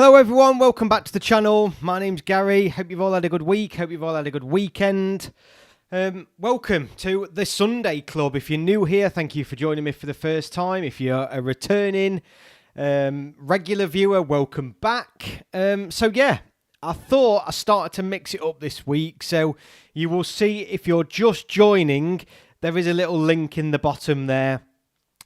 Hello everyone, welcome back to the channel. My name's Gary. Hope you've all had a good week. Hope you've all had a good weekend. Welcome to the Sunday Club. If you're new here, thank you for joining me for the first time. If you're a returning regular viewer, welcome back. I thought I started to mix it up this week. So you will see if you're just joining, there is a little link in the bottom there.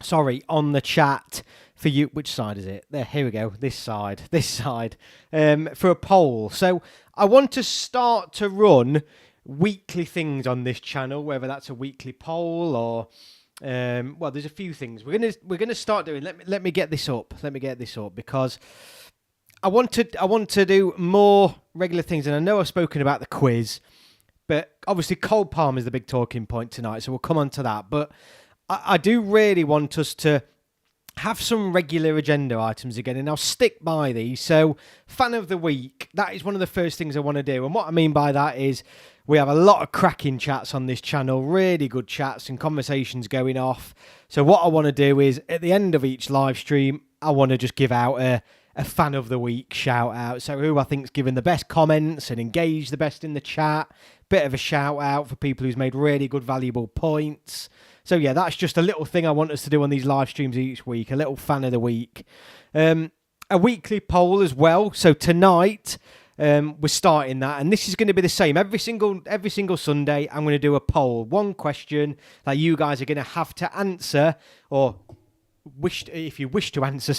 Sorry, on the chat. For you, which side is it? There, here we go. This side. For a poll. So I want to start to run weekly things on this channel, whether that's a weekly poll or well, there's a few things we're gonna start doing. Let me get this up. Because I want to do more regular things, and I know I've spoken about the quiz, but obviously Cole Palmer is the big talking point tonight, so we'll come on to that. But I do really want us to have some regular agenda items again, and I'll stick by these. So, fan of the week, that is one of the first things I want to do. And what I mean by that is we have a lot of cracking chats on this channel, really good chats and conversations going off. So what I want to do is, at the end of each live stream, I want to just give out a fan of the week shout out. So who I think's given the best comments and engaged the best in the chat. Bit of a shout out for people who's made really good, valuable points. So yeah, that's just a little thing I want us to do on these live streams each week, a little fan of the week. A weekly poll as well. So tonight, we're starting that, and this is going to be the same. Every single Sunday, I'm going to do a poll. One question that you guys are going to have to answer, or if you wish to answer,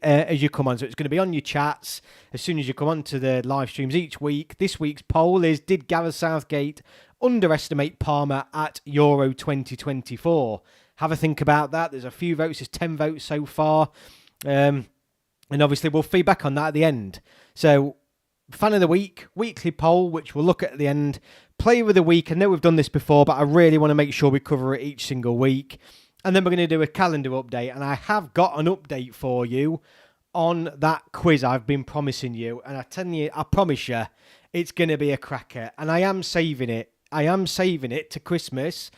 as you come on. So it's going to be on your chats as soon as you come on to the live streams each week. This week's poll is, did Gareth Southgate underestimate Palmer at Euro 2024? Have a think about that. There's a few votes. There's 10 votes so far. And obviously we'll feedback on that at the end. So fan of the week, weekly poll, which we'll look at the end. Player of the week. I know we've done this before, but I really want to make sure we cover it each single week. And then we're going to do a calendar update. And I have got an update for you on that quiz I've been promising you. And I promise you, it's going to be a cracker. And I am saving it. To Christmas.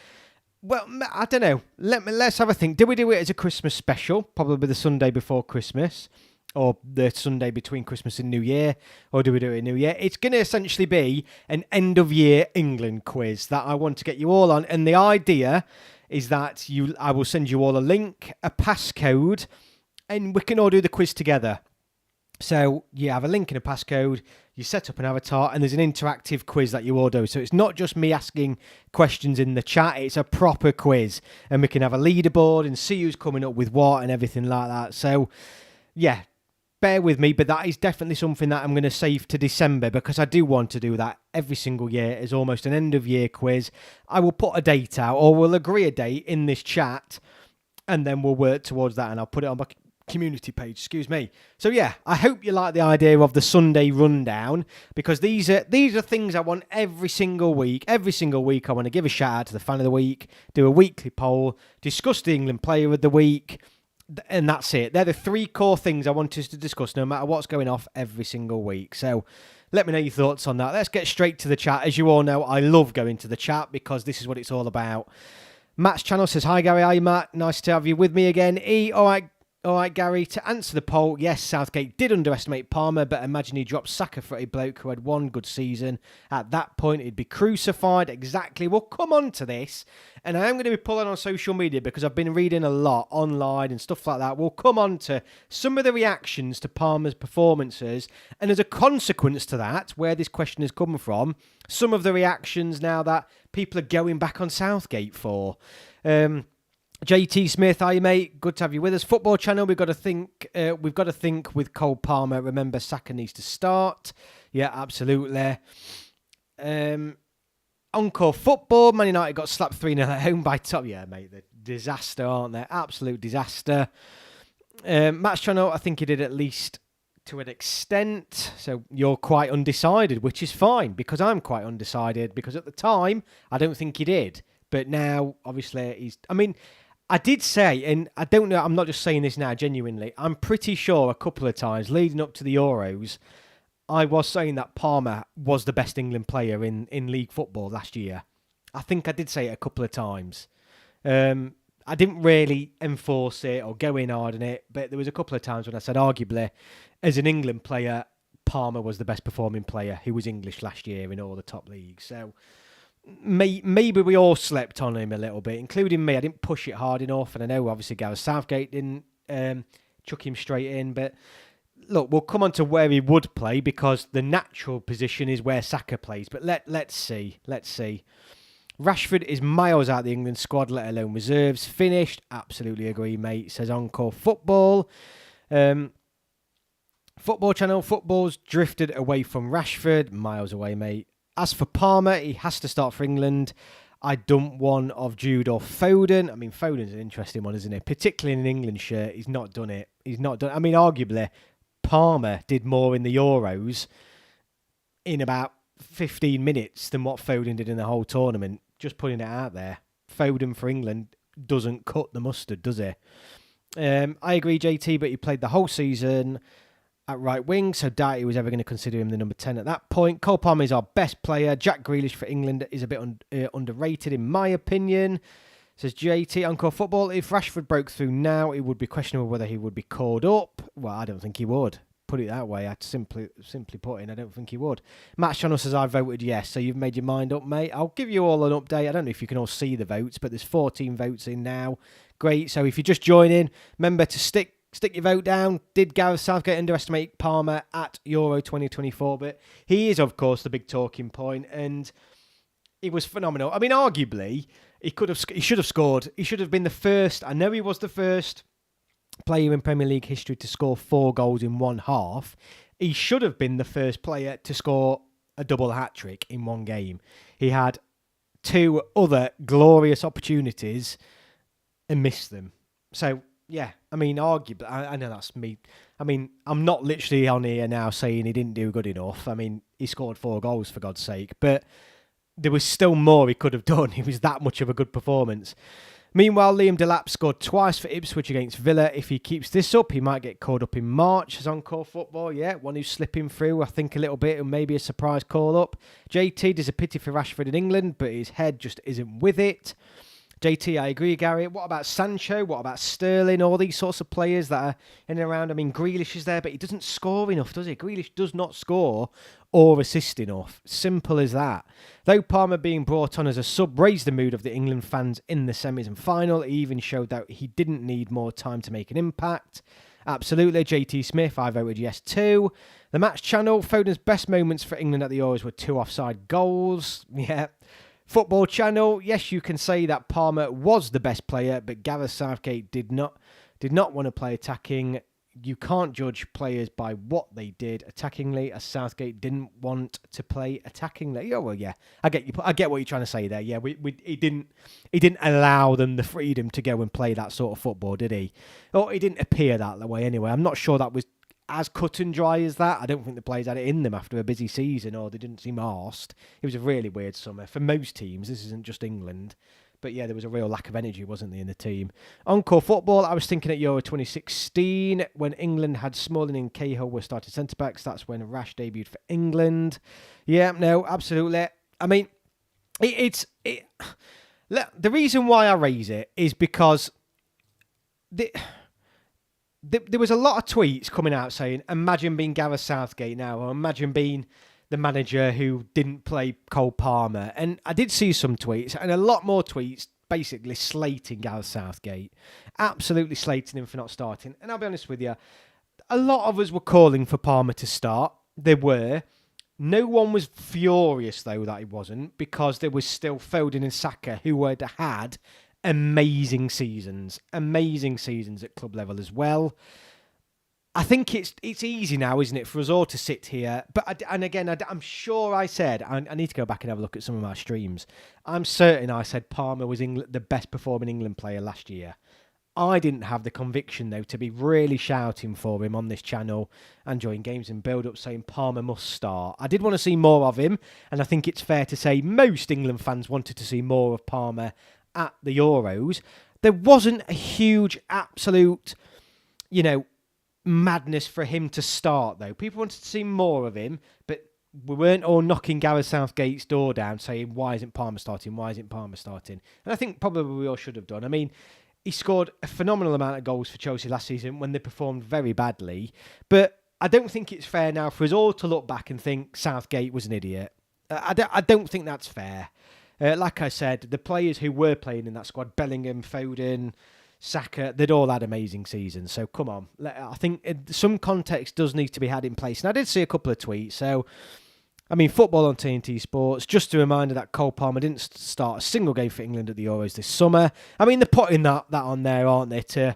Well, I don't know. Let's have a think. Do we do it as a Christmas special? Probably the Sunday before Christmas, or the Sunday between Christmas and New Year, or do we do it in New Year? It's going to essentially be an end-of-year England quiz that I want to get you all on. And the idea is that I will send you all a link, a passcode, and we can all do the quiz together. So you have a link and a passcode, you set up an avatar, and there's an interactive quiz that you all do. So it's not just me asking questions in the chat, it's a proper quiz. And we can have a leaderboard and see who's coming up with what and everything like that. So, yeah, bear with me, but that is definitely something that I'm going to save to December, because I do want to do that every single year as almost an end-of-year quiz. I will put a date out, or we'll agree a date in this chat, and then we'll work towards that, and I'll put it on my community page, So yeah, I hope you like the idea of the Sunday rundown, because these are things I want every single week. I want to give a shout out to the fan of the week, do a weekly poll, discuss the England player of the week, and that's it. They're the three core things I want us to discuss no matter what's going off every single week. So let me know your thoughts on that. Let's get straight to the chat. As you all know, I love going to the chat because this is what it's all about. Matt's channel says, hi Gary, hi Matt, nice to have you with me again. All right, Gary, to answer the poll, yes, Southgate did underestimate Palmer, but imagine he dropped Saka for a bloke who had one good season. At that point, he'd be crucified. Exactly. We'll come on to this, and I am going to be pulling on social media because I've been reading a lot online and stuff like that. We'll come on to some of the reactions to Palmer's performances, and as a consequence to that, where this question has come from, some of the reactions now that people are going back on Southgate for. JT Smith, hi mate, good to have you with us. Football channel, we've got to think with Cole Palmer. Remember, Saka needs to start. Yeah, absolutely. Encore football, Man United got slapped 3-0 at home by Top. Yeah, mate, they're disaster, aren't they? Absolute disaster. Matt's channel, I think he did at least to an extent. So you're quite undecided, which is fine, because I'm quite undecided, because at the time, I don't think he did. But now, obviously, I did say, and I don't know, I'm not just saying this now genuinely, I'm pretty sure a couple of times leading up to the Euros, I was saying that Palmer was the best England player in league football last year. I think I did say it a couple of times. I didn't really enforce it or go in hard on it, but there was a couple of times when I said, arguably, as an England player, Palmer was the best performing player who was English last year in all the top leagues. So maybe we all slept on him a little bit, including me. I didn't push it hard enough, and I know obviously Gareth Southgate didn't chuck him straight in, but look, we'll come on to where he would play because the natural position is where Saka plays. But let's see. Rashford is miles out of the England squad, let alone reserves. Finished. Absolutely agree, mate. Says Encore Football. Football Channel. Football's drifted away from Rashford. Miles away, mate. As for Palmer, he has to start for England. I dump one of Jude or Foden. I mean, Foden's an interesting one, isn't it? Particularly in an England shirt. He's not done it. I mean, arguably, Palmer did more in the Euros in about 15 minutes than what Foden did in the whole tournament. Just putting it out there. Foden for England doesn't cut the mustard, does he? I agree, JT, but he played the whole season at right wing, so doubt he was ever going to consider him the number 10 at that point. Cole Palmer is our best player. Jack Grealish for England is a bit underrated, in my opinion. Says JT, Encore Football. If Rashford broke through now, it would be questionable whether he would be called up. Well, I don't think he would. Put it that way. I'd simply put in, I don't think he would. Matt Channel says, I voted yes. So you've made your mind up, mate. I'll give you all an update. I don't know if you can all see the votes, but there's 14 votes in now. Great. So if you just join in, remember to stick your vote down. Did Gareth Southgate underestimate Palmer at Euro 2024? But he is, of course, the big talking point, and he was phenomenal. I mean, arguably, he should have scored. He should have been the first. I know he was the first player in Premier League history to score 4 goals in one half. He should have been the first player to score a double hat-trick in one game. He had 2 other glorious opportunities and missed them. So, yeah, I mean, arguably, I know that's me. I mean, I'm not literally on here now saying he didn't do good enough. I mean, he scored 4 goals, for God's sake. But there was still more he could have done. It was that much of a good performance. Meanwhile, Liam Delap scored twice for Ipswich against Villa. If he keeps this up, he might get called up in March as Encore Football. Yeah, one who's slipping through, I think, a little bit, and maybe a surprise call-up. JT, there's a pity for Rashford in England, but his head just isn't with it. JT, I agree, Gary. What about Sancho? What about Sterling? All these sorts of players that are in and around. I mean, Grealish is there, but he doesn't score enough, does he? Grealish does not score or assist enough. Simple as that. Though Palmer being brought on as a sub raised the mood of the England fans in the semis and final, he even showed that he didn't need more time to make an impact. Absolutely. JT Smith, I voted yes too. The Match Channel, Foden's best moments for England at the Euros were 2 offside goals. Yeah. Football Channel, yes, you can say that Palmer was the best player, but Gareth Southgate did not want to play attacking. You can't judge players by what they did attackingly, as Southgate didn't want to play attackingly. Oh well, yeah, I get you. I get what you're trying to say there. Yeah, he didn't allow them the freedom to go and play that sort of football, did he? Or he didn't appear that way anyway. I'm not sure that was as cut and dry as that. I don't think the players had it in them after a busy season, or they didn't seem arsed. It was a really weird summer for most teams. This isn't just England. But yeah, there was a real lack of energy, wasn't there, in the team? Encore Football, I was thinking at Euro 2016, when England had Smalling and Cahill were starting centre-backs, that's when Rash debuted for England. Yeah, no, absolutely. I mean, the reason why I raise it is because there was a lot of tweets coming out saying, imagine being Gareth Southgate now, or imagine being the manager who didn't play Cole Palmer. And I did see some tweets, and a lot more tweets basically slating Gareth Southgate. Absolutely slating him for not starting. And I'll be honest with you, a lot of us were calling for Palmer to start. There were. No one was furious, though, that he wasn't, because there was still Foden and Saka who had amazing seasons at club level as well. I think it's easy now, isn't it, for us all to sit here. But I'm sure I said, I need to go back and have a look at some of my streams. I'm certain I said Palmer was the best performing England player last year. I didn't have the conviction, though, to be really shouting for him on this channel and during games and build-up saying Palmer must start. I did want to see more of him, and I think it's fair to say most England fans wanted to see more of Palmer at the Euros. There wasn't a huge, absolute, madness for him to start, though. People wanted to see more of him, but we weren't all knocking Gareth Southgate's door down saying, why isn't Palmer starting? Why isn't Palmer starting? And I think probably we all should have done. I mean, he scored a phenomenal amount of goals for Chelsea last season when they performed very badly. But I don't think it's fair now for us all to look back and think Southgate was an idiot. I don't think that's fair. Like I said, the players who were playing in that squad, Bellingham, Foden, Saka, they'd all had amazing seasons. So come on. I think some context does need to be had in place. And I did see a couple of tweets. So, I mean, football on TNT Sports. Just a reminder that Cole Palmer didn't start a single game for England at the Euros this summer. I mean, they're putting that on there, aren't they?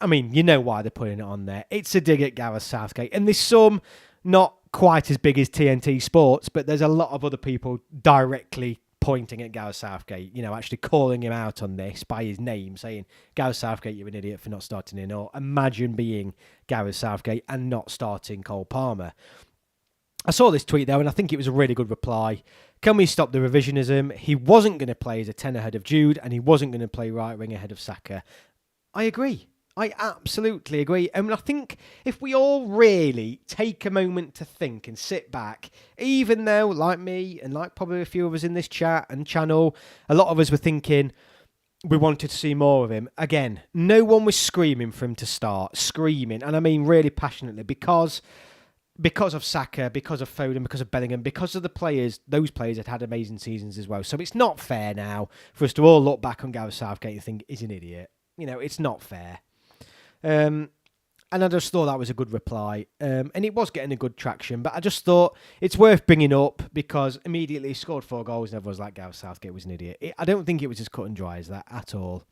I mean, you know why they're putting it on there. It's a dig at Gareth Southgate. And there's some not quite as big as TNT Sports, but there's a lot of other people directly pointing at Gareth Southgate, actually calling him out on this by his name, saying, Gareth Southgate, you're an idiot for not starting in. Or imagine being Gareth Southgate and not starting Cole Palmer. I saw this tweet though, and I think it was a really good reply. Can we stop the revisionism? He wasn't going to play as a 10 ahead of Jude, and he wasn't going to play right wing ahead of Saka. I agree. I absolutely agree. And I think if we all really take a moment to think and sit back, even though, like me and like probably a few of us in this chat and channel, a lot of us were thinking we wanted to see more of him. Again, no one was screaming for him to start. Screaming. And I mean really passionately because of Saka, because of Foden, because of Bellingham, because of those players had amazing seasons as well. So it's not fair now for us to all look back on Gareth Southgate and think he's an idiot. It's not fair. And I just thought that was a good reply. And it was getting a good traction, but I just thought it's worth bringing up because immediately he scored 4 goals and everyone's like, Gareth Southgate was an idiot. I don't think it was as cut and dry as that at all.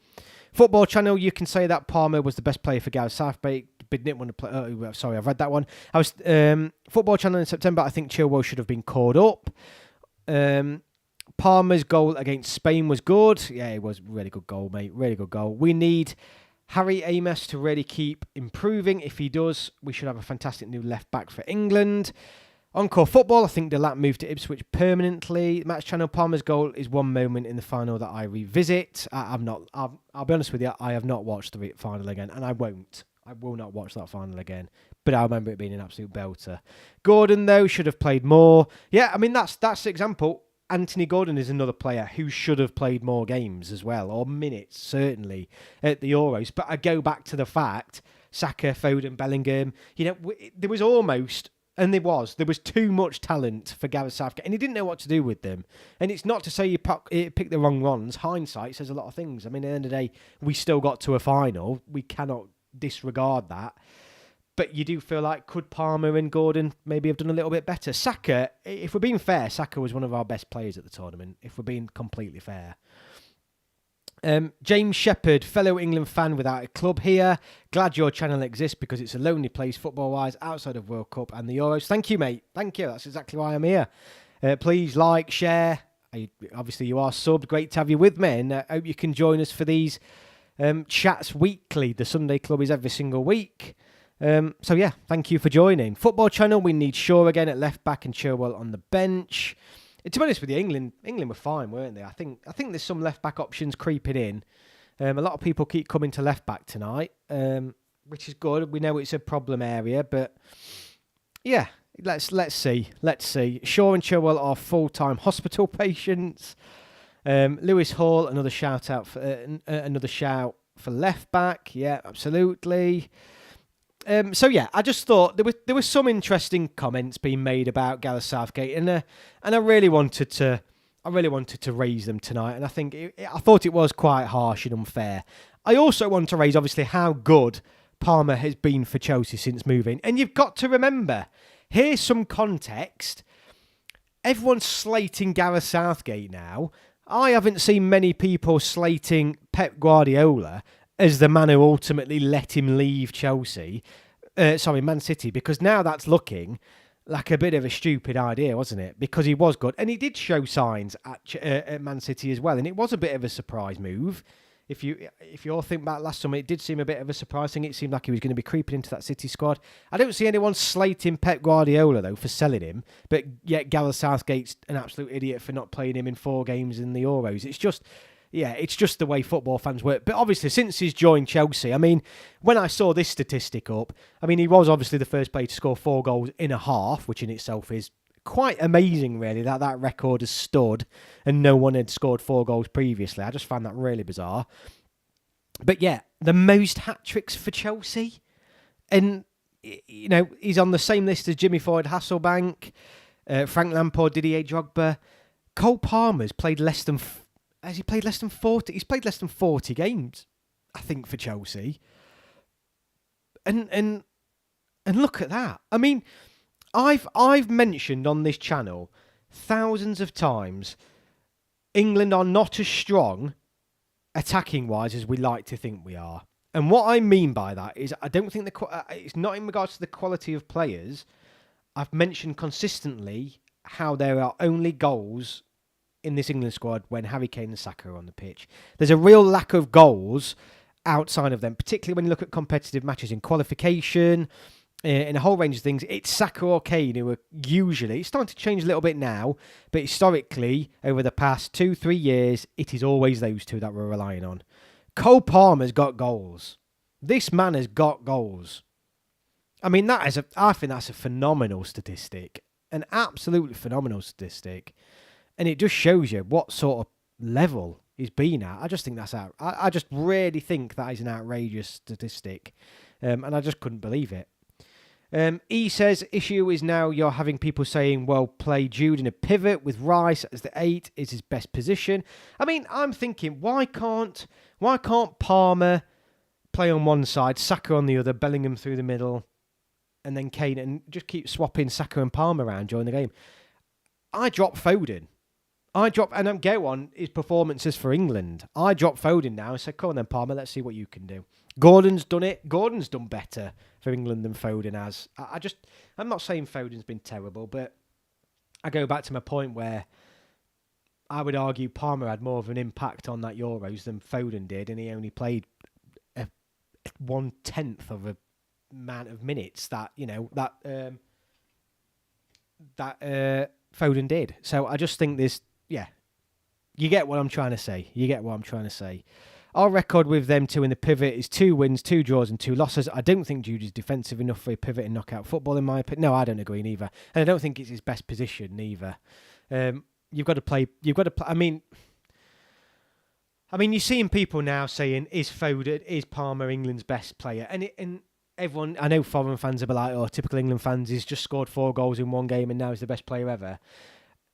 Football Channel, you can say that Palmer was the best player for Gareth Southgate, but didn't want to play. Oh, sorry, I've read that one. Football Channel in September, I think Chilwell should have been called up. Palmer's goal against Spain was good. Yeah, it was a really good goal, mate. Really good goal. We need Harry Amos to really keep improving. If he does, we should have a fantastic new left back for England. Encore Football, I think Delap moved to Ipswich permanently. Match Channel, Palmer's goal is one moment in the final that I revisit. I'll be honest with you, I have not watched the final again, and I won't. I will not watch that final again. But I remember it being an absolute belter. Gordon, though, should have played more. Yeah, I mean, that's the example. Anthony Gordon is another player who should have played more games as well, or minutes, certainly, at the Euros. But I go back to the fact, Saka, Foden, Bellingham, there was almost, and there was too much talent for Gareth Southgate, and he didn't know what to do with them. And it's not to say you picked the wrong ones. Hindsight says a lot of things. I mean, at the end of the day, we still got to a final. We cannot disregard that. But you do feel like, could Palmer and Gordon maybe have done a little bit better? Saka, if we're being fair, Saka was one of our best players at the tournament, if we're being completely fair. James Shepherd, fellow England fan without a club here. Glad your channel exists because it's a lonely place football-wise outside of World Cup and the Euros. Thank you, mate. Thank you. That's exactly why I'm here. Please like, share. Obviously, you are subbed. Great to have you with me, and I hope you can join us for these chats weekly. The Sunday Club is every single week. So yeah, thank you for joining. Football Channel, we need Shaw again at left back and Chilwell on the bench. To be honest with you, England were fine, weren't they? I think there's some left back options creeping in. A lot of people keep coming to left back tonight, which is good. We know it's a problem area, but yeah, let's see. Shaw and Chilwell are full-time hospital patients. Lewis Hall, another shout for left back. Yeah, absolutely. So yeah, I just thought there were some interesting comments being made about Gareth Southgate, and I really wanted to raise them tonight. And I thought it was quite harsh and unfair. I also want to raise obviously how good Palmer has been for Chelsea since moving. And you've got to remember, here's some context. Everyone's slating Gareth Southgate now. I haven't seen many people slating Pep Guardiola as the man who ultimately let him leave Man City, because now that's looking like a bit of a stupid idea, wasn't it? Because he was good, and he did show signs at Man City as well, and it was a bit of a surprise move. If you all think back last summer, it did seem a bit of a surprise thing. It seemed like he was going to be creeping into that City squad. I don't see anyone slating Pep Guardiola, though, for selling him, but yet Gareth Southgate's an absolute idiot for not playing him in 4 games in the Euros. It's just the way football fans work. But obviously, since he's joined Chelsea, I mean, when I saw this statistic up, I mean, he was obviously the first player to score 4 goals in a half, which in itself is quite amazing, really, that record has stood and no one had scored 4 goals previously. I just found that really bizarre. But yeah, the most hat-tricks for Chelsea. And, you know, he's on the same list as Jimmy Floyd Hasselbank, Frank Lampard, Didier Drogba. Cole Palmer's played less than... Has he played less than 40? He's played less than 40 games, I think, for Chelsea. And look at that. I mean, I've mentioned on this channel thousands of times England are not as strong attacking-wise as we like to think we are. And what I mean by that is I don't think it's not in regards to the quality of players. I've mentioned consistently how there are only goals in this England squad when Harry Kane and Saka are on the pitch. There's a real lack of goals outside of them, particularly when you look at competitive matches in qualification, in a whole range of things. It's Saka or Kane who are usually, it's starting to change a little bit now, but historically, over the past 2-3 years, it is always those two that we're relying on. Cole Palmer's got goals. This man has got goals. I mean, I think that's a phenomenal statistic. An absolutely phenomenal statistic. And it just shows you what sort of level he's been at. I just think that's out. I just really think that is an outrageous statistic. And I just couldn't believe it. E says, issue is now you're having people saying, well, play Jude in a pivot with Rice as the 8 is his best position. I mean, I'm thinking, why can't Palmer play on one side, Saka on the other, Bellingham through the middle, and then Kane, and just keep swapping Saka and Palmer around during the game? I dropped Foden. And I'm go on his performances for England. I dropped Foden now and said, come on then, Palmer, let's see what you can do. Gordon's done it. Gordon's done better for England than Foden has. I'm not saying Foden's been terrible, but I go back to my point where I would argue Palmer had more of an impact on that Euros than Foden did, and he only played 1/10 of a amount of minutes that, you know, that Foden did. So I just think you get what I'm trying to say. Our record with them two in the pivot is 2 wins, 2 draws and 2 losses. I don't think Jude is defensive enough for a pivot in knockout football, in my opinion. No, I don't agree neither. And I don't think it's his best position neither. You've got to play. I mean, you're seeing people now saying, is Palmer England's best player? And everyone, I know foreign fans will be like, oh, typical England fans, he's just scored 4 goals in one game and now he's the best player ever.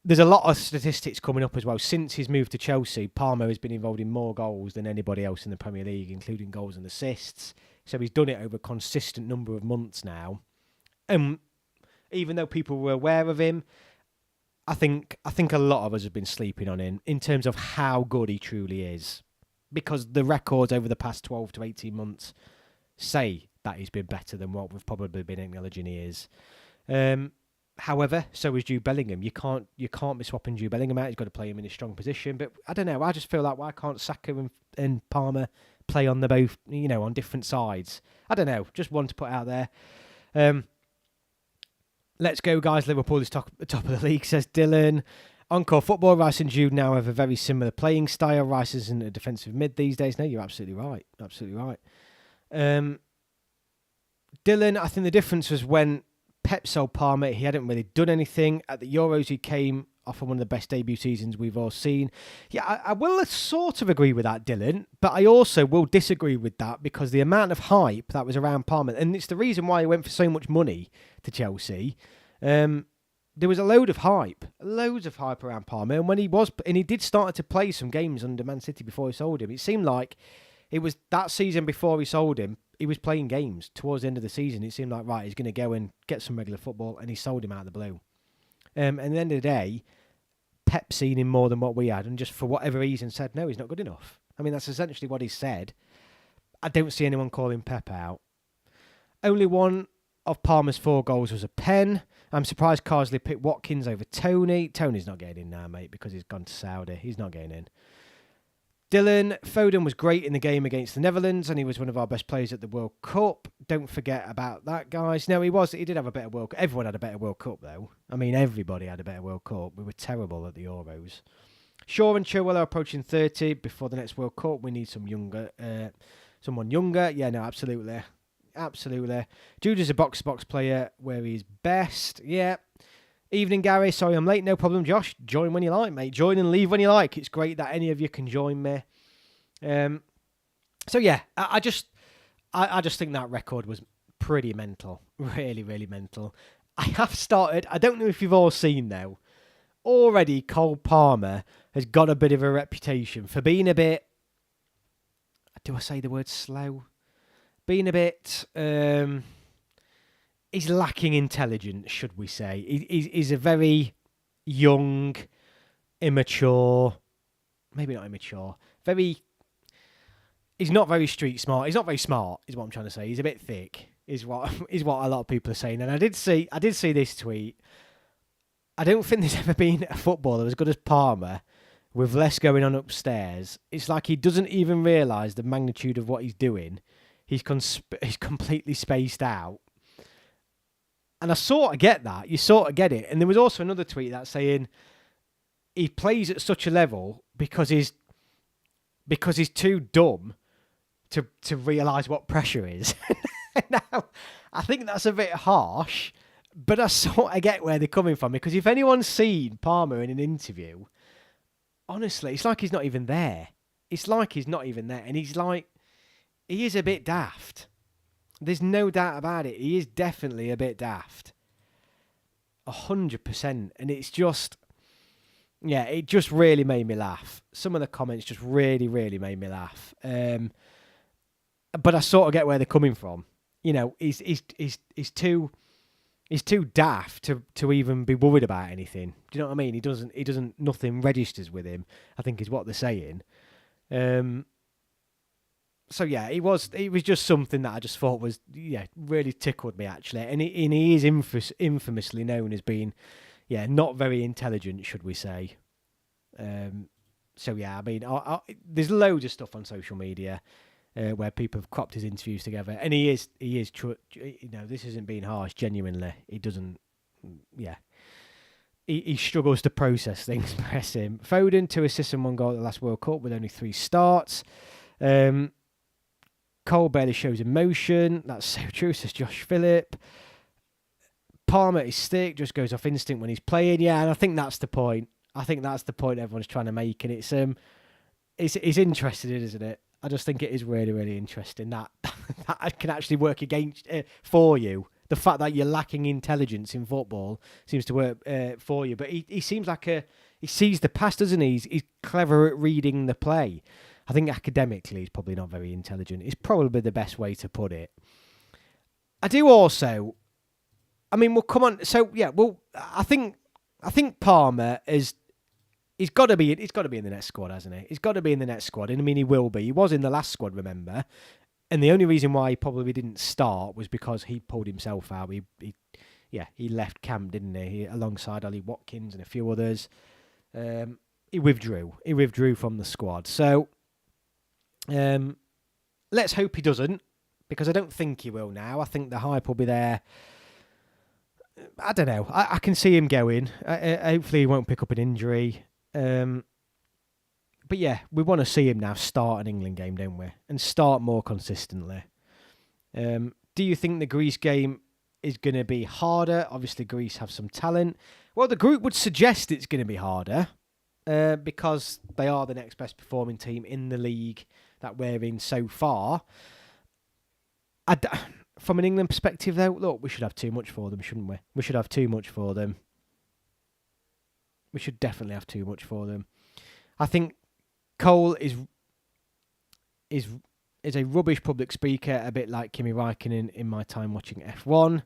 There's a lot of statistics coming up as well. Since he's moved to Chelsea, Palmer has been involved in more goals than anybody else in the Premier League, including goals and assists. So he's done it over a consistent number of months now. Even though people were aware of him, I think a lot of us have been sleeping on him in terms of how good he truly is. Because the records over the past 12 to 18 months say that he's been better than what we've probably been acknowledging he is. However, so is Jude Bellingham. You can't be swapping Jude Bellingham out. He's got to play him in a strong position. But I don't know. I just feel like, why can't Saka and Palmer play on the both, on different sides? I don't know. Just one to put out there. Let's go, guys. Liverpool is top of the league, says Dylan. Encore football, Rice and Jude now have a very similar playing style. Rice isn't a defensive mid these days. No, you're absolutely right. Absolutely right. Dylan, I think the difference was when Pep sold Palmer, he hadn't really done anything. At the Euros, he came off of one of the best debut seasons we've all seen. Yeah, I will sort of agree with that, Dylan, but I also will disagree with that because the amount of hype that was around Palmer, and it's the reason why he went for so much money to Chelsea. There was loads of hype around Palmer, and when he did start to play some games under Man City before he sold him, it seemed like it was that season before he sold him. He was playing games towards the end of the season. It seemed like, right, he's going to go and get some regular football, and he sold him out of the blue. And at the end of the day, Pep seen him more than what we had, and just for whatever reason said, no, he's not good enough. I mean, that's essentially what he said. I don't see anyone calling Pep out. Only one of Palmer's 4 goals was a pen. I'm surprised Carsley picked Watkins over Tony. Tony's not getting in now, mate, because he's gone to Saudi. He's not getting in. Dylan, Foden was great in the game against the Netherlands, and he was one of our best players at the World Cup. Don't forget about that, guys. No, he did have a better World Cup. Everyone had a better World Cup, though. I mean, everybody had a better World Cup. We were terrible at the Euros. Shaw and Chilwell are approaching 30 before the next World Cup. We need someone younger. Yeah, no, absolutely. Absolutely. Jude is a box-to-box player where he's best. Yeah. Evening, Gary. Sorry I'm late. No problem, Josh. Join when you like, mate. Join and leave when you like. It's great that any of you can join me. So yeah, I just think that record was pretty mental, really, really mental. I have started. I don't know if you've all seen though. Already, Cole Palmer has got a bit of a reputation for being a bit. Do I say the word slow? Being a bit. He's lacking intelligence, should we say? He's a very young, immature. Maybe not immature. Very. He's not very street smart. He's not very smart, is what I'm trying to say. He's a bit thick, is what a lot of people are saying. And I did see this tweet. I don't think there's ever been a footballer as good as Palmer with less going on upstairs. It's like he doesn't even realise the magnitude of what he's doing. He's completely spaced out. And I sort of get that. You sort of get it. And there was also another tweet that saying he plays at such a level because he's too dumb to realise what pressure is. Now, I think that's a bit harsh, but I sort of get where they're coming from, because if anyone's seen Palmer in an interview, honestly, it's like he's not even there. It's like he's not even there. And he is a bit daft. There's no doubt about it. He is definitely a bit daft. 100%. And it's just, yeah, it just really made me laugh. Some of the comments just really, really made me laugh. But I sort of get where they're coming from. You know, he's too daft to even be worried about anything. Do you know what I mean? He doesn't. Nothing registers with him, I think is what they're saying. So yeah, it was just something that I just thought was, yeah, really tickled me actually. And he is infamously known as being, yeah, not very intelligent, should we say? So yeah, I mean, there's loads of stuff on social media where people have cropped his interviews together, and he is, you know, this isn't being harsh. Genuinely, he doesn't, yeah. He struggles to process things. Press him. Foden 2 assists and 1 goal at the last World Cup with only 3 starts. Cole barely shows emotion. That's so true, says Josh Phillip. Palmer is thick, just goes off instinct when he's playing. Yeah, and I think that's the point. I think that's the point everyone's trying to make, and it's interesting, isn't it? I just think it is really, really interesting that that can actually work against for you. The fact that you're lacking intelligence in football seems to work for you. But he seems like he sees the past, doesn't he? He's clever at reading the play. I think academically he's probably not very intelligent. It's probably the best way to put it. I do also, I mean, well, come on. So yeah, well, I think Palmer he's got to be in the next squad, hasn't he? He's got to be in the next squad, and I mean he will be. He was in the last squad, remember? And the only reason why he probably didn't start was because he pulled himself out. He left camp, didn't he? Alongside Ollie Watkins and a few others. He withdrew. He withdrew from the squad. So let's hope he doesn't, because I don't think he will now. I think the hype will be there. I don't know. I can see him going. Hopefully he won't pick up an injury. But yeah, we want to see him now start an England game, don't we? And start more consistently. Do you think the Greece game is going to be harder? Obviously, Greece have some talent. Well, the group would suggest it's going to be harder because they are the next best performing team in the league that we're in so far. From an England perspective, though, look, we should have too much for them, shouldn't we? We should have too much for them. We should definitely have too much for them. I think Cole is a rubbish public speaker, a bit like Kimi Räikkönen in my time watching F1.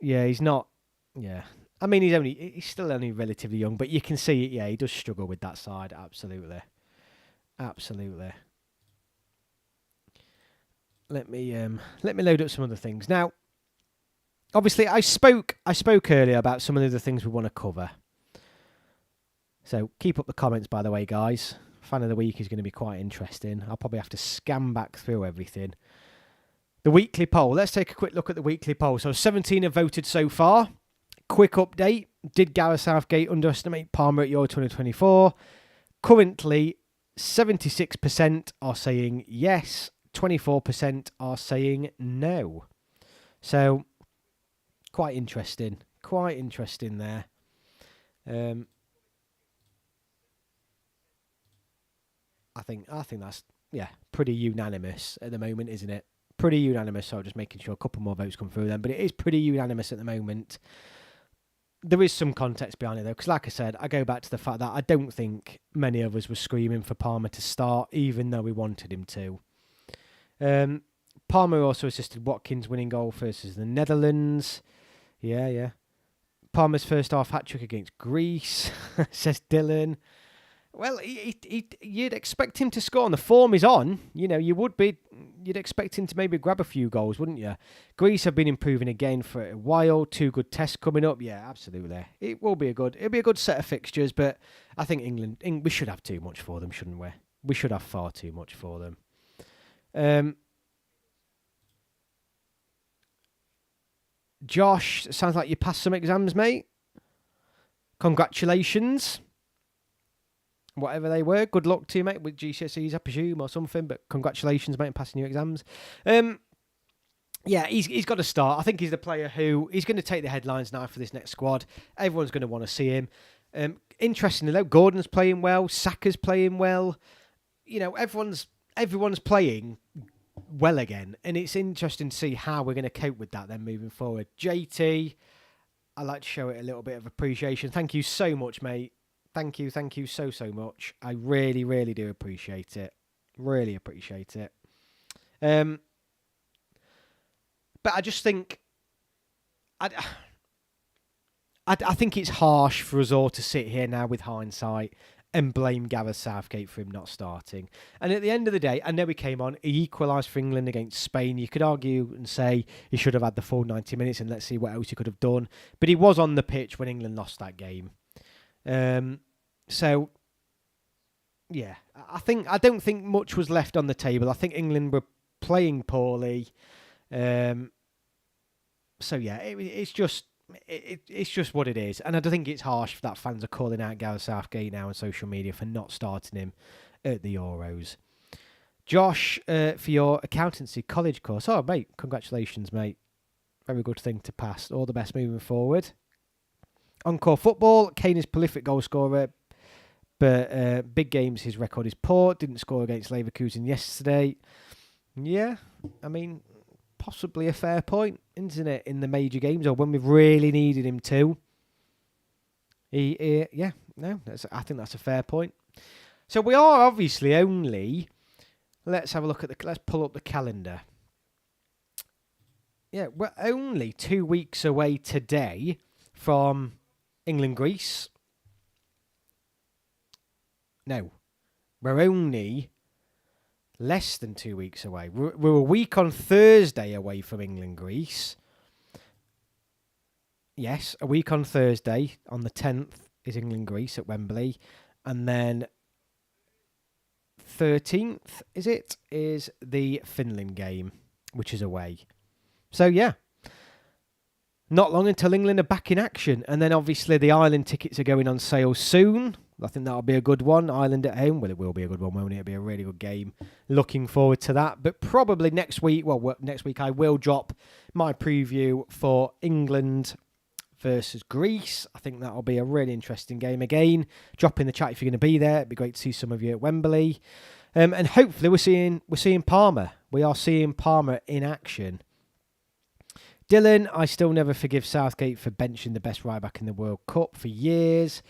Yeah, he's not. Yeah, I mean he's still only relatively young, but you can see it. Yeah, he does struggle with that side. Absolutely. Let me load up some other things now. Obviously, I spoke earlier about some of the things we want to cover. So keep up the comments, by the way, guys. Fan of the week is going to be quite interesting. I'll probably have to scan back through everything. The weekly poll. Let's take a quick look at the weekly poll. So 17 have voted so far. Quick update. Did Gareth Southgate underestimate Palmer at Euro 2024? Currently, 76% are saying yes. 24% are saying no. So, quite interesting. Quite interesting there. I think that's yeah, pretty unanimous at the moment, isn't it? Pretty unanimous. So just making sure a couple more votes come through then, but it is pretty unanimous at the moment. There is some context behind it though, because like I said, I go back to the fact that I don't think many of us were screaming for Palmer to start, even though we wanted him to. Palmer also assisted Watkins winning goal versus the Netherlands. Yeah. Palmer's first half hat-trick against Greece, says Dylan. Well, you'd expect him to score, and the form is on. You'd expect him to maybe grab a few goals, wouldn't you? Greece have been improving again for a while. 2 good tests coming up. Yeah, absolutely. It'll be a good set of fixtures, but I think England, we should have too much for them, shouldn't we? We should have far too much for them. Josh, sounds like you passed some exams, mate. Congratulations. Whatever they were, good luck to you, mate, with GCSEs, I presume, or something. But congratulations, mate, on passing your exams. Yeah, he's got to start. I think he's the player who he's going to take the headlines now for this next squad. Everyone's going to want to see him. Interestingly, though, Gordon's playing well. Saka's playing well. Everyone's playing well again, and it's interesting to see how we're going to cope with that then moving forward. JT, I like to show it a little bit of appreciation. Thank you so much, mate. Thank you so much. I really, really do appreciate it. Really appreciate it. But I just think, I think it's harsh for us all to sit here now with hindsight and blame Gareth Southgate for him not starting. And at the end of the day, I know he came on, he equalised for England against Spain. You could argue and say he should have had the full 90 minutes and let's see what else he could have done. But he was on the pitch when England lost that game. So, yeah, I don't think much was left on the table. I think England were playing poorly. So yeah, it's just what it is, and I don't think it's harsh that fans are calling out Gareth Southgate now on social media for not starting him at the Euros. Josh, for your accountancy college course, oh mate, congratulations, mate. Very good thing to pass. All the best moving forward. Encore football, Kane is prolific goal scorer, but big games his record is poor. Didn't score against Leverkusen yesterday. Yeah, I mean, possibly a fair point, isn't it, in the major games or when we've really needed him to. I think that's a fair point. So we are obviously only. Let's pull up the calendar. Yeah, we're only 2 weeks away today from England-Greece. No, we're only less than 2 weeks away. We're a week on Thursday away from England-Greece. Yes, a week on Thursday. On the 10th is England-Greece at Wembley. And then 13th, is the Finland game, which is away. So, yeah. Not long until England are back in action. And then, obviously, the Ireland tickets are going on sale soon. I think that'll be a good one. Ireland at home. Well, it will be a good one, won't it? It'll be a really good game. Looking forward to that. But probably next week, next week I will drop my preview for England versus Greece. I think that'll be a really interesting game again. Drop in the chat if you're going to be there. It'd be great to see some of you at Wembley. And hopefully we're seeing Palmer. We are seeing Palmer in action. Dylan, I still never forgive Southgate for benching the best right back in the World Cup for years.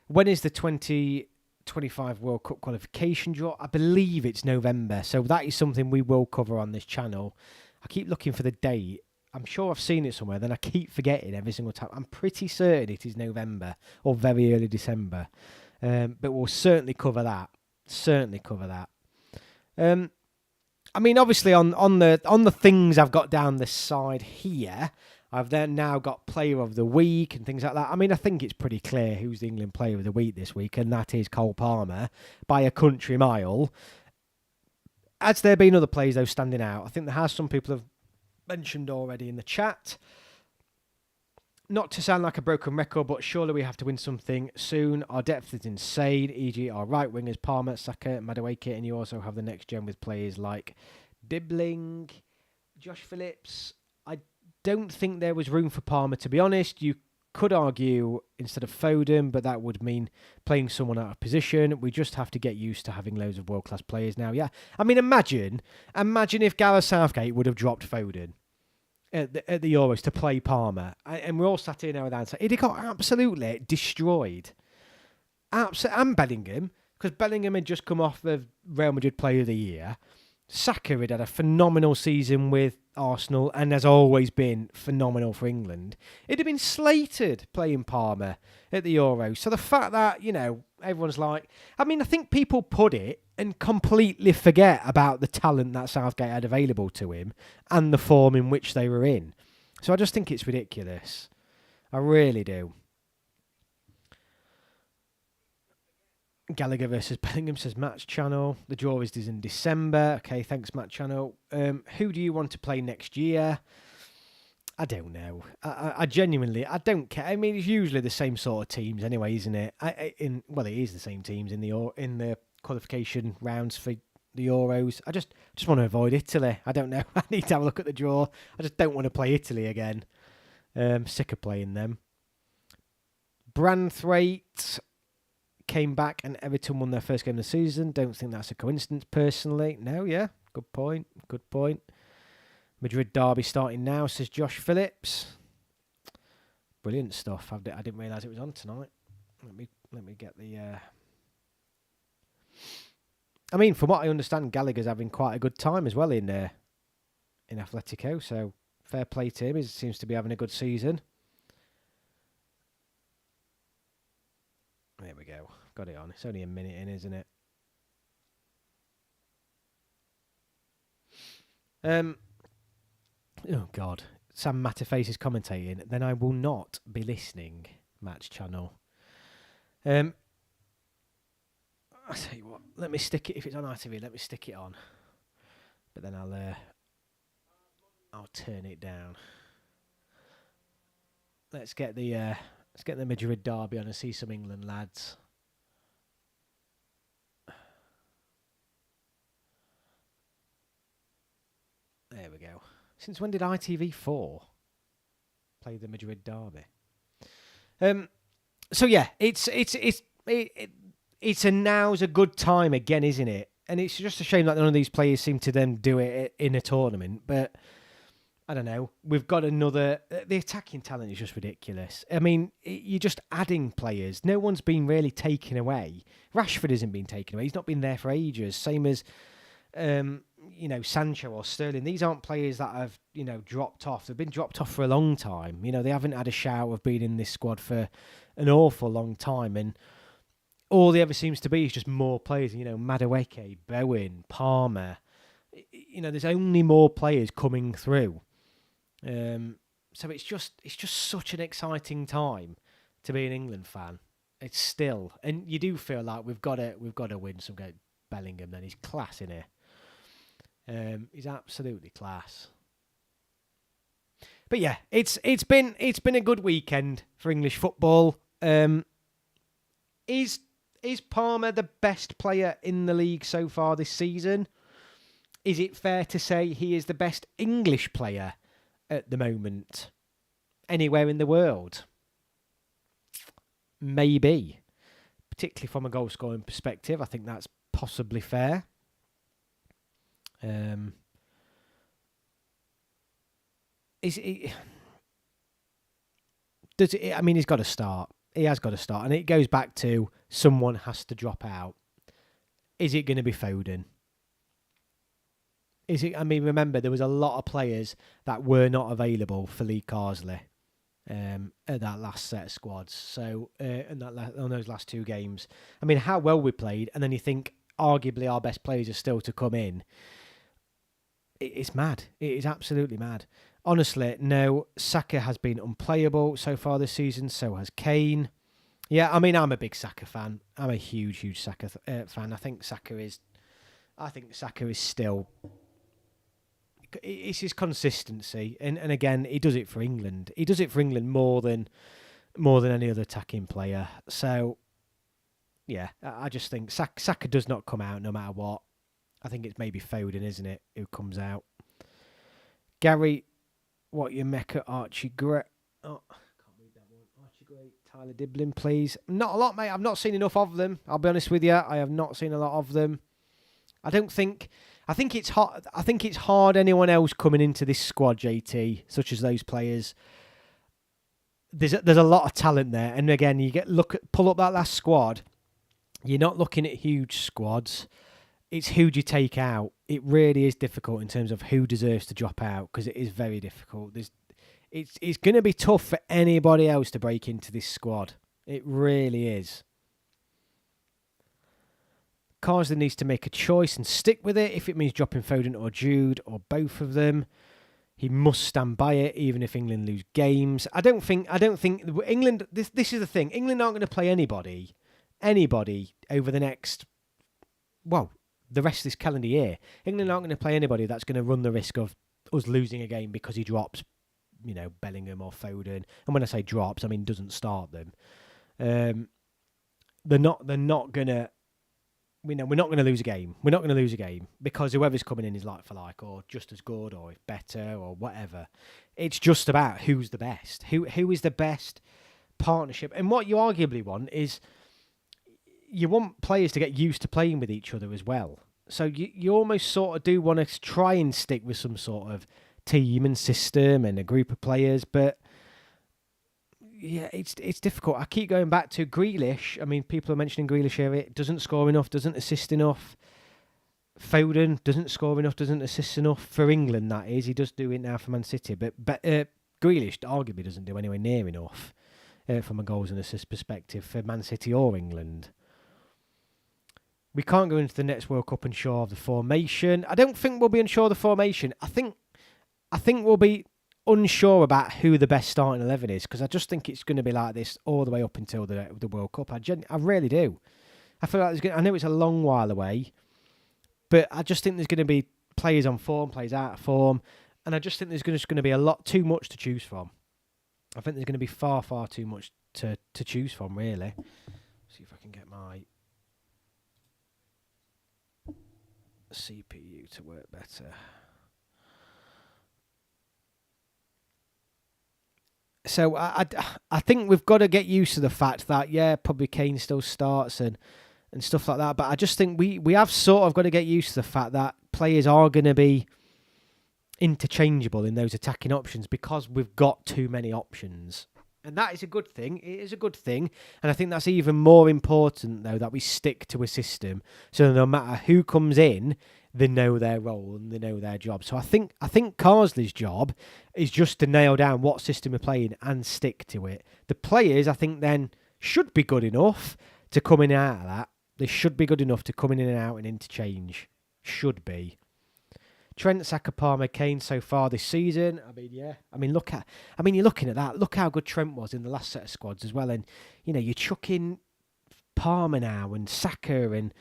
When is the 2025 World Cup qualification draw? I believe it's November. So that is something we will cover on this channel. I keep looking for the date. I'm sure I've seen it somewhere. Then I keep forgetting every single time. I'm pretty certain it is November or very early December. But we'll certainly cover that. I mean, obviously, on the things I've got down this side here, I've then now got Player of the Week and things like that. I mean, I think it's pretty clear who's the England Player of the Week this week, and that is Cole Palmer by a country mile. Has there been other players, though, standing out? I think there has. Some people have mentioned already in the chat. Not to sound like a broken record, but surely we have to win something soon. Our depth is insane, e.g. our right wingers, Palmer, Saka, Madueke, and you also have the next gen with players like Dibbling, Josh Phillips. I don't think there was room for Palmer, to be honest. You could argue instead of Foden, but that would mean playing someone out of position. We just have to get used to having loads of world-class players now. Yeah, I mean, imagine if Gareth Southgate would have dropped Foden at the Euros to play Palmer, and we're all sat here now with answer. He'd have got absolutely destroyed. And Bellingham, because Bellingham had just come off of Real Madrid Player of the Year. Saka had a phenomenal season with Arsenal and has always been phenomenal for England. It'd have been slated playing Palmer at the Euros. So the fact that, everyone's like... I mean, I think people put it and completely forget about the talent that Southgate had available to him and the form in which they were in. So I just think it's ridiculous. I really do. Gallagher versus Bellingham says Match Channel. The draw is in December. Okay, thanks, Match Channel. Who do you want to play next year? I don't know. I genuinely, I don't care. I mean, it's usually the same sort of teams anyway, isn't it? It is the same teams in the qualification rounds for the Euros. I just want to avoid Italy. I don't know. I need to have a look at the draw. I just don't want to play Italy again. Sick of playing them. Branthwaite came back and Everton won their first game of the season. Don't think that's a coincidence, personally. No, yeah. Good point. Good point. Madrid derby starting now, says Josh Phillips. Brilliant stuff. I didn't realise it was on tonight. Let me get the... I mean, from what I understand, Gallagher's having quite a good time as well in Atletico, so fair play to him. He seems to be having a good season. There we go. Got it on. It's only a minute in, isn't it? Oh, God. Sam Matterface is commentating. Then I will not be listening, Match Channel. I'll tell you what. Let me stick it. If it's on ITV, let me stick it on. But then I'll turn it down. Let's get the Madrid derby on and see some England lads. There we go. Since when did ITV4 play the Madrid derby? So yeah, it's now's a good time again, isn't it? And it's just a shame that none of these players seem to then do it in a tournament. But I don't know. We've got another... The attacking talent is just ridiculous. I mean, you're just adding players. No one's been really taken away. Rashford hasn't been taken away. He's not been there for ages. Same as, Sancho or Sterling. These aren't players that have, dropped off. They've been dropped off for a long time. They haven't had a shout of being in this squad for an awful long time. And all there ever seems to be is just more players. Madueke, Bowen, Palmer. There's only more players coming through. So it's just such an exciting time to be an England fan. It's still, and you do feel like we've got to win some game. Bellingham, then he's class in here. He's absolutely class. But yeah, it's been a good weekend for English football. Is Palmer the best player in the league so far this season? Is it fair to say he is the best English player at the moment anywhere in the world? Maybe, particularly from a goal scoring perspective. I think that's possibly fair. Is it? Does it? I mean, he's got to start. He has got to start, and it goes back to someone has to drop out. Is it going to be Foden? Is it? I mean, remember there was a lot of players that were not available for Lee Carsley at that last set of squads. So on those last two games, I mean, how well we played, and then you think arguably our best players are still to come in. It's mad. It is absolutely mad. Honestly, no, Saka has been unplayable so far this season. So has Kane. Yeah, I mean, I'm a big Saka fan. I'm a huge Saka fan. I think Saka is still. It's his consistency, and again, he does it for England. He does it for England more than any other attacking player. So, yeah, I just think Saka does not come out no matter what. I think it's maybe Foden, isn't it, who comes out. Gary, what your Mecca Archie Gray? Oh, I can't read that one. Tyler Diblin, please. Not a lot, mate. I've not seen enough of them. I'll be honest with you. I have not seen a lot of them. I think it's hard. I think it's hard. Anyone else coming into this squad, JT, such as those players. There's a lot of talent there, and again, pull up that last squad. You're not looking at huge squads. It's who do you take out. It really is difficult in terms of who deserves to drop out, because it is very difficult. It's going to be tough for anybody else to break into this squad. It really is. Carsley needs to make a choice and stick with it. If it means dropping Foden or Jude or both of them, he must stand by it, even if England lose games. I don't think England. This is the thing. England aren't going to play anybody over the next, the rest of this calendar year. England aren't going to play anybody that's going to run the risk of us losing a game because he drops, Bellingham or Foden. And when I say drops, I mean doesn't start them. They're not going to. We're not going to lose a game. We're not going to lose a game because whoever's coming in is like for like, or just as good, or better, or whatever. It's just about who's the best. Who is the best partnership? And what you arguably want is you want players to get used to playing with each other as well. So you almost sort of do want to try and stick with some sort of team and system and a group of players, but yeah, it's difficult. I keep going back to Grealish. I mean, people are mentioning Grealish here. It doesn't score enough, doesn't assist enough. Foden doesn't score enough, doesn't assist enough for England, that is. He does do it now for Man City, but Grealish arguably doesn't do anywhere near enough from a goals and assists perspective for Man City or England. We can't go into the next World Cup unsure of the formation. I don't think we'll be unsure of the formation. I think we'll be unsure about who the best starting 11 is, because I just think it's going to be like this all the way up until the World Cup. I really do. I feel like I know it's a long while away, but I just think there's going to be players on form, players out of form, and I just think there's just going to be a lot too much to choose from. I think there's going to be far, far too much to choose from, really. See if I can get my CPU to work better. So I think we've got to get used to the fact that, probably Kane still starts and stuff like that. But I just think we have sort of got to get used to the fact that players are going to be interchangeable in those attacking options because we've got too many options. And that is a good thing. It is a good thing. And I think that's even more important, though, that we stick to a system. So no matter who comes in, they know their role and they know their job. So I think Carsley's job is just to nail down what system we're playing and stick to it. The players, I think, then should be good enough to come in and out of that. They should be good enough to come in and out and interchange. Should be. Trent, Saka, Palmer, Kane so far this season. I mean, yeah. You're looking at that. Look how good Trent was in the last set of squads as well. And, you're chucking Palmer now and Saka and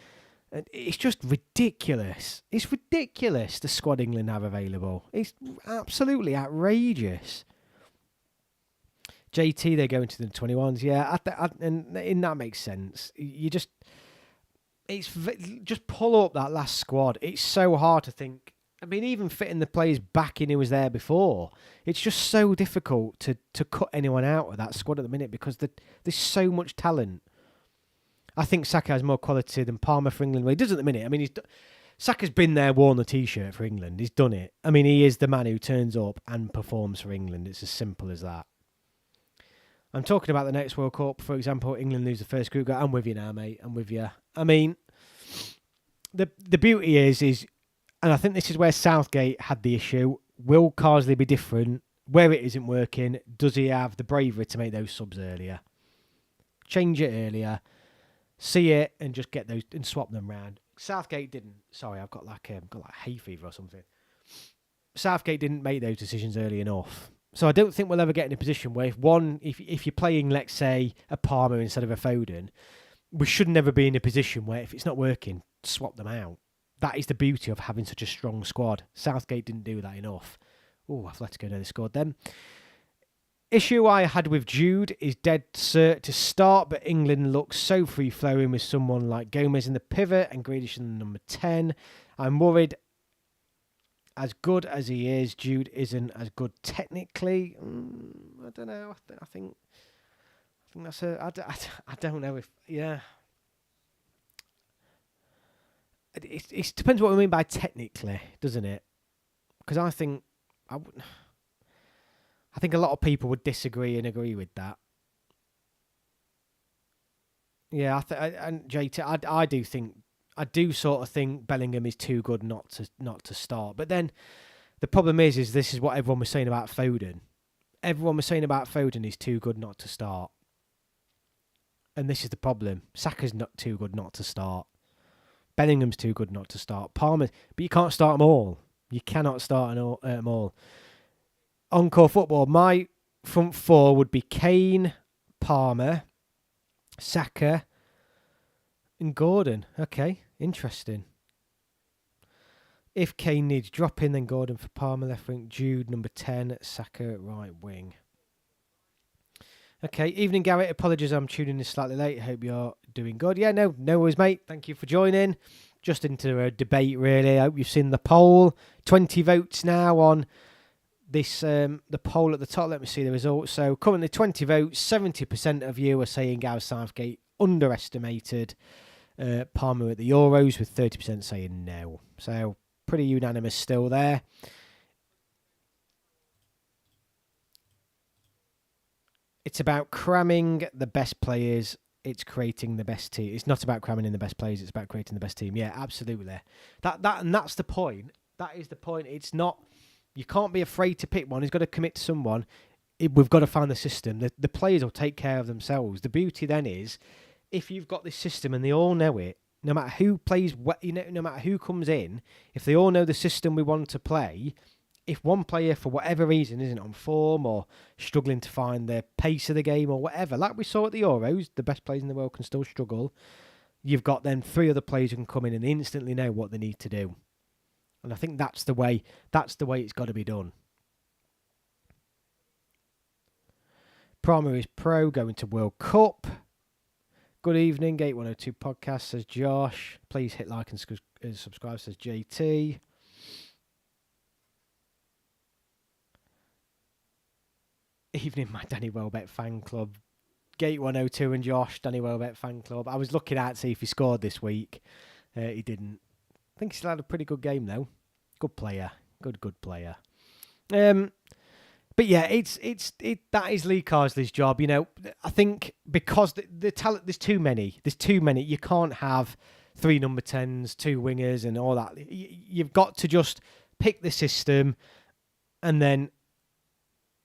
it's just ridiculous. It's ridiculous, the squad England have available. It's absolutely outrageous. JT, they're going to the 21s. Yeah, and that makes sense. Just pull up that last squad. It's so hard to think. I mean, even fitting the players back in who was there before, it's just so difficult to cut anyone out of that squad at the minute because there's so much talent. I think Saka has more quality than Palmer for England. Well, he does at the minute. I mean, Saka's been there, worn the T-shirt for England. He's done it. I mean, he is the man who turns up and performs for England. It's as simple as that. I'm talking about the next World Cup. For example, England lose the first group. I'm with you now, mate. I'm with you. I mean, the beauty is, and I think this is where Southgate had the issue. Will Carsley be different? Where it isn't working, does he have the bravery to make those subs earlier? Change it earlier. See it and just get those and swap them round. Southgate didn't. Sorry, I've got like hay fever or something. Southgate didn't make those decisions early enough. So I don't think we'll ever get in a position where if you're playing, let's say, a Palmer instead of a Foden, we should never be in a position where if it's not working, swap them out. That is the beauty of having such a strong squad. Southgate didn't do that enough. Oh, Atletico nearly scored then. Issue I had with Jude is dead cert to start, but England looks so free-flowing with someone like Gomez in the pivot and Grealish in the number 10. I'm worried, as good as he is, Jude isn't as good technically. I don't know. I think think that's I don't know if, yeah. It depends what we mean by technically, doesn't it? Because I think I think a lot of people would disagree and agree with that. Yeah, and JT, I do sort of think Bellingham is too good not to start. But then the problem is this is what everyone was saying about Foden. Everyone was saying about Foden he's too good not to start, and this is the problem. Saka's not too good not to start. Bellingham's too good not to start. Palmer, but you can't start them all. You cannot start them all. Encore football. My front four would be Kane, Palmer, Saka, and Gordon. Okay, interesting. If Kane needs dropping, then Gordon for Palmer, left wing, Jude, number 10, Saka, right wing. Okay, evening, Garrett. Apologies, I'm tuning in slightly late. Hope you're doing good. Yeah, no worries, mate. Thank you for joining. Just into a debate, really. I hope you've seen the poll. 20 votes now on this, the poll at the top. Let me see the results. So currently 20 votes. 70% of you are saying Gareth Southgate underestimated Palmer at the Euros, with 30% saying no. So pretty unanimous still there. It's about cramming the best players. It's creating the best team. It's not about cramming in the best players. It's about creating the best team. Yeah, absolutely. That's the point. That is the point. It's not. You can't be afraid to pick one. He's got to commit to someone. We've got to find the system. The players will take care of themselves. The beauty then is, if you've got this system and they all know it, no matter who plays, no matter who comes in, if they all know the system we want to play. If one player, for whatever reason, isn't on form or struggling to find the pace of the game or whatever, like we saw at the Euros, the best players in the world can still struggle. You've got then 3 other players who can come in and instantly know what they need to do. And I think that's the way it's got to be done. Palmer is pro, going to World Cup. Good evening, Gate 102 podcast, says Josh. Please hit like and subscribe, says JT. Evening, my Danny Welbeck fan club. Gate 102 and Josh, Danny Welbeck fan club. I was looking out to see if he scored this week. He didn't. I think he still had a pretty good game, though. Good player. Good player. But yeah, that is Lee Carsley's job. You know, I think because the talent, there's too many. You can't have 3 number 10s, 2 wingers, and all that. You've got to just pick the system, and then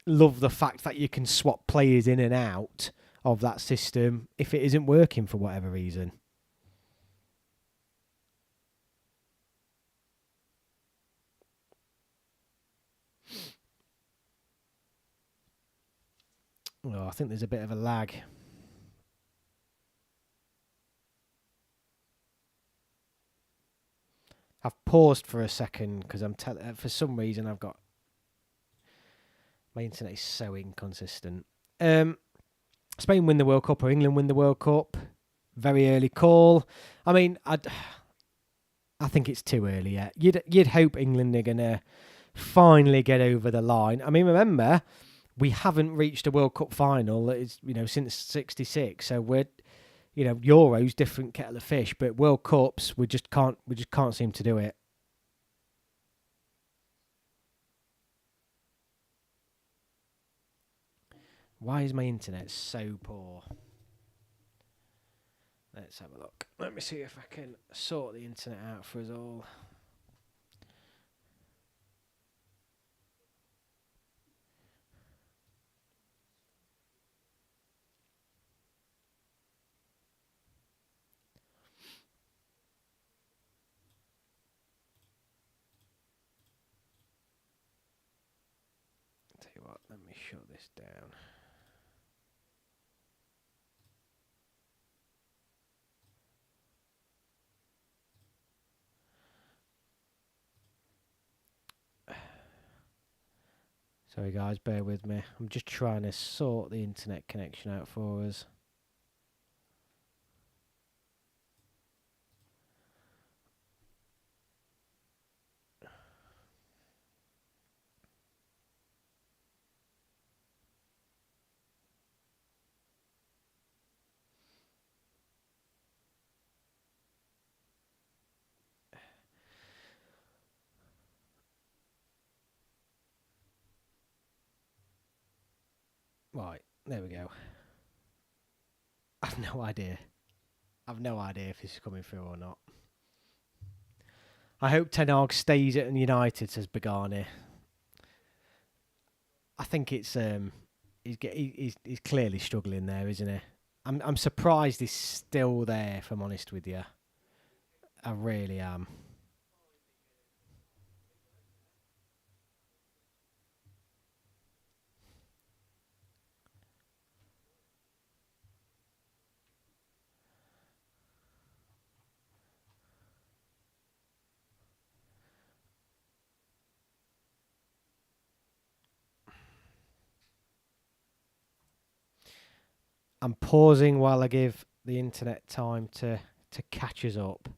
love the fact that you can swap players in and out of that system if it isn't working for whatever reason. Oh, I think there's a bit of a lag. I've paused for a second because for some reason I've got my internet is so inconsistent. Spain win the World Cup or England win the World Cup? Very early call. I mean, I think it's too early yet. You'd hope England are gonna finally get over the line. I mean, remember, we haven't reached a World Cup final since '66. So we're, Euros, different kettle of fish, but World Cups we just can't seem to do it. Why is my internet so poor? Let's have a look. Let me see if I can sort the internet out for us all. Tell you what, let me shut this down. Sorry guys, bear with me. I'm just trying to sort the internet connection out for us. Right, there we go. I've no idea. I've no idea if this is coming through or not. I hope Ten Hag stays at United, says Bagani. I think it's he's clearly struggling there, isn't he? I'm surprised he's still there, if I'm honest with you. I really am. I'm pausing while I give the internet time to catch us up.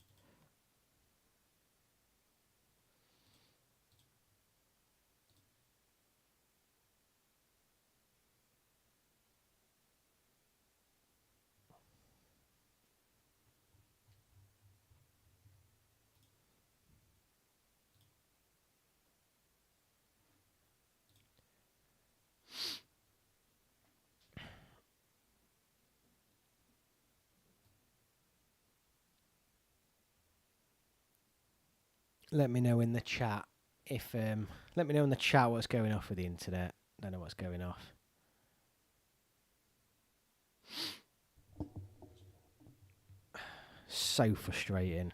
Let me know in the chat if let me know in the chat what's going off with the internet. Don't know what's going off. So frustrating.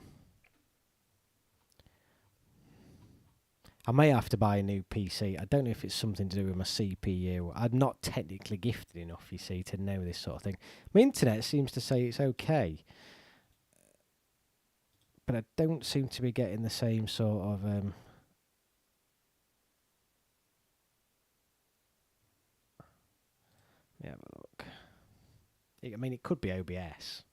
I may have to buy a new PC. I don't know if it's something to do with my CPU. I'm not technically gifted enough, you see, to know this sort of thing. My internet seems to say it's okay, but I don't seem to be getting the same sort of yeah, have a look. I mean, it could be OBS.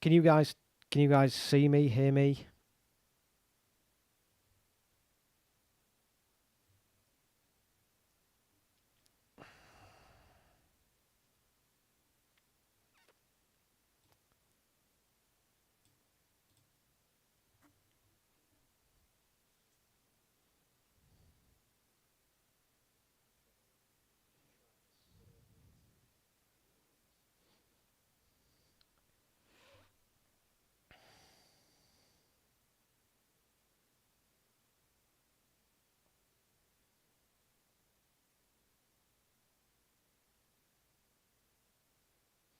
Can you guys see me, hear me?